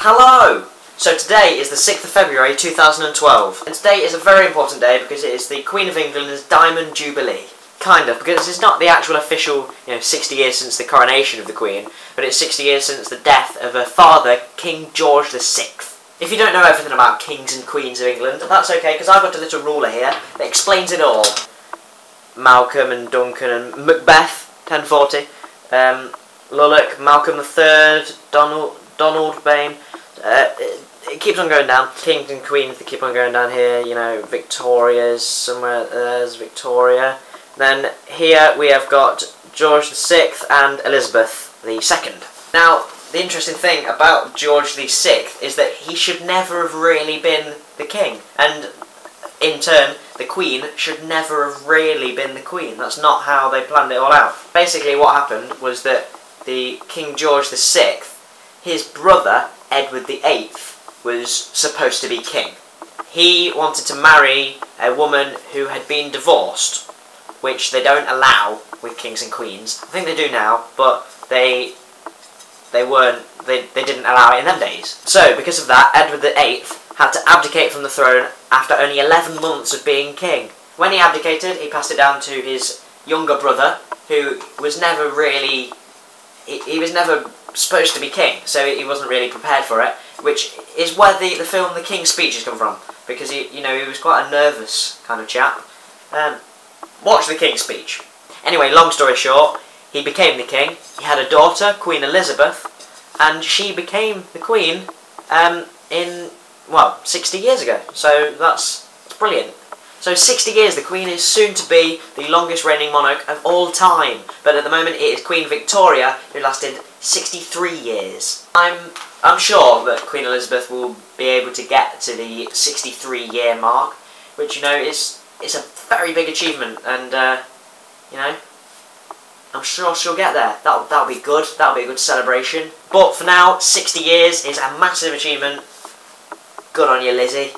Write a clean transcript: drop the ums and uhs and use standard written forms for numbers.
Hello! So today is the 6th of February 2012, and today is a very important day because it is the Queen of England's Diamond Jubilee. Kind of, because it's not the actual official, 60 years since the coronation of the Queen, but it's 60 years since the death of her father, King George VI. If you don't know everything about kings and queens of England, that's okay, because I've got a little ruler here that explains it all. Malcolm and Duncan and Macbeth, 1040. Lullock, Malcolm III, Donald Bain. It keeps on going down. Kings and queens, they keep on going down here. Victoria's somewhere. There's Victoria. Then here we have got George VI and Elizabeth II. Now, the interesting thing about George VI is that he should never have really been the king, and in turn, the Queen should never have really been the Queen. That's not how they planned it all out. Basically, what happened was that the King George VI, his brother, Edward VIII, was supposed to be king. He wanted to marry a woman who had been divorced, which they don't allow with kings and queens. I think they do now, but they didn't allow it in them days. So, because of that, Edward VIII had to abdicate from the throne after only 11 months of being king. When he abdicated, he passed it down to his younger brother, who was never really... He was never supposed to be king, so he wasn't really prepared for it, which is where the film The King's Speech has come from, because he was quite a nervous kind of chap. Watch The King's Speech. Anyway, long story short, he became the king. He had a daughter, Queen Elizabeth, and she became the queen in, 60 years ago. So that's brilliant. So 60 years, the Queen is soon to be the longest reigning monarch of all time. But at the moment, it is Queen Victoria, who lasted 63 years. I'm sure that Queen Elizabeth will be able to get to the 63-year mark, which, is a very big achievement, and, I'm sure she'll get there. That'll be good. That'll be a good celebration. But for now, 60 years is a massive achievement. Good on you, Lizzie.